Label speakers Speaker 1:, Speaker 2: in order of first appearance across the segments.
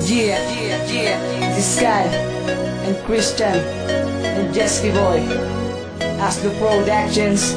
Speaker 1: Yeah, this is Sky and Christian and Jesky Boy, Aslo Productions.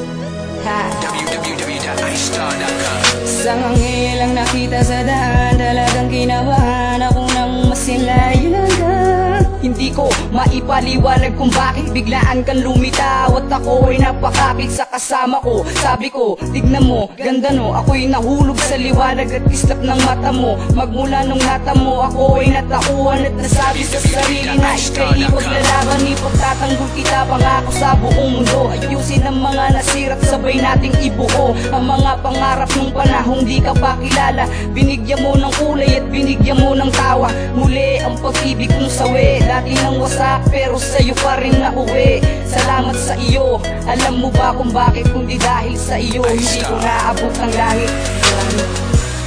Speaker 2: www.istar.com.
Speaker 3: Isang anghel ang nakita sa daan, talagang kinabahan ako nang masilayo hanggang hindi ko maipaliwanag kung bakit biglaan kang lumitaw at ako ay napakapit sa kasama ko. Sabi ko, tignan mo, ganda no, ako'y nahulog sa liwanag at islap ng mata mo. Magmula nung nata mo, ako ay natauhan at nasabi sa sarili na ika'y ipaglalaban, ipagtatanggol kita, pangako sa buong mundo. Ayusin ang mga nasira't sabay nating ibuo ang mga pangarap nung panahong di ka pa kilala. Binigyan mo ng kulay at binigyan mo ng tawa. Muli ang pag-ibig kong sawi, dati nang wasak pero sa'yo pa rin nauwi. Salamat sa iyo, alam mo ba kung bakit? Kundi dahil sa iyo hindi ko naabot ang langit.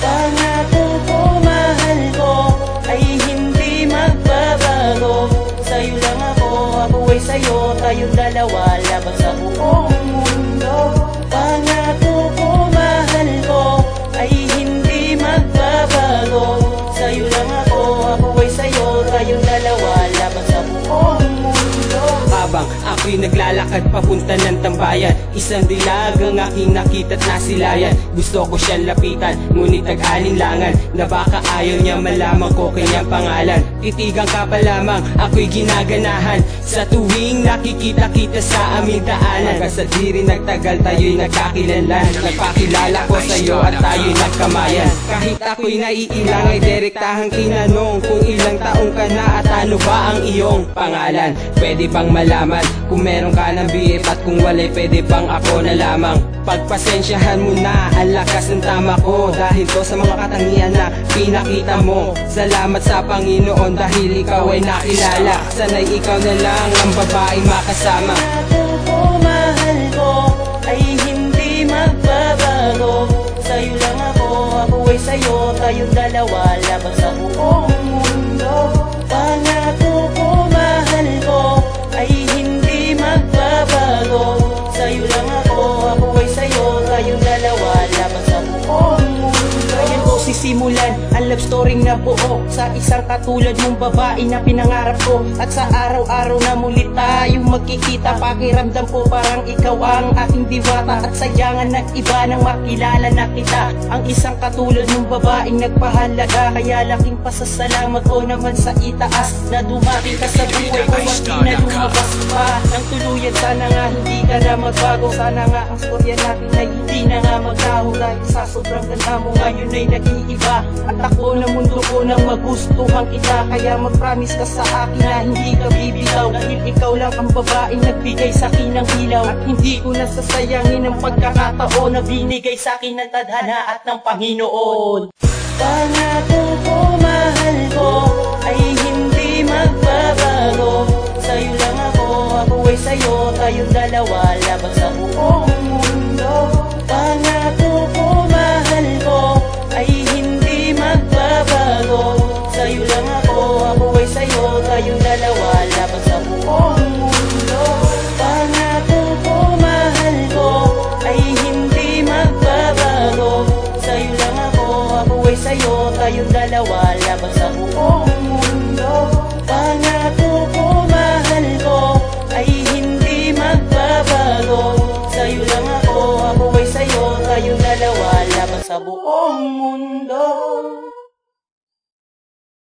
Speaker 4: Pangako ko, mahal ko, ay hindi magbabago. Sa'yo lang ako, ako ay sa'yo, tayong dalawa laban sa buong mundo. Pangako ko, mahal ko, ay hindi magbabago. Sa'yo lang ako, ako ay sa'yo, tayong dalawa laban sa buong mundo.
Speaker 5: Habang ako'y naglalakad papunta ng tambayan, isang dilag ang aking nakita't nasilayan. Gusto ko siyang lapitan, ngunit nag-alinlangan na baka ayaw niya malaman ko kanyang pangalan. Titigang ka pa lamang, ako'y ginaganahan sa tuwing nakikita kita sa aming daanan. Hanggang sa di rin nagtagal tayo'y nagkakilanlan, nagpakilala ko sa'yo at tayo'y nagkamayan. Kahit ako'y naiilang ay direktahang tinanong kung ilang taong ka na at ano ba ang iyong pangalan. Pwede bang malaman kung meron ka ng BF at kung wala'y pwede bang ako na lamang? Pagpasensyahan mo na ang lakas ng tama ko, dahil to sa mga katangian na pinakita mo. Salamat sa Panginoon dahil ikaw ay nakilala. Sana'y ikaw na lang ang babaeng makasama.
Speaker 4: Pangako ko, mahal ko, ay hindi magbabago. Sa'yo lang ako, ako ay sa'yo, tayong dalawa laban sa buong mundo. Pangako ko, mahal ko, ay hindi magbabago. Sa'yo lang ako, ako ay sa'yo, tayong dalawa laban sa buong mundo. Ngayon ko sisimulan ang love story na buo sa isang katulad mong babae na pinangarap ko. At sa araw-araw na muli tayong magkikita, pakiramdam ko parang ikaw ang aking diwata. At sayangan ng iba nang makilala na kita, ang isang katulad mong babaeng nagpahalaga. Kaya laking pasasalamat ko naman sa itaas na dumati ka sa buhay ko at di na lumabas pa ng tuluyan. Sana nga hindi ka na magbago, sana nga ang storya natin ay hindi na nga magtaho. Dahil sa sobrang ganda mo ngayon ay nag-iiba, at ako na mundo ko nang magustuhan kita. Kaya mag-promise ka sa akin na hindi ka bibitaw, dahil ikaw lang ang babaeng nagbigay sa akin ng ilaw. At hindi ko nasasayangin ang pagkakataon na binigay sa akin ng tadhana at ng Panginoon. Pangako ko, mahal ko, ay hindi magbabago. Sa'yo lang ako, ako ay sa'yo, tayong dalawa laban sa buong mundo. Pangako ko, mahal ko, ay hindi magbabago. Sa'yo lang ako, ako ay sa'yo, tayong dalawa laban sa buong mundo. Pangako ko, mahal ko, ay hindi magbabago. Sa'yo lang ako, ako ay sa'yo, tayong dalawa laban sa buong mundo. Pangako ko, mahal ko, ay hindi magbabago. Sa'yo lang ako, ako ay sa'yo, tayong dalawa laban sa buong mundo.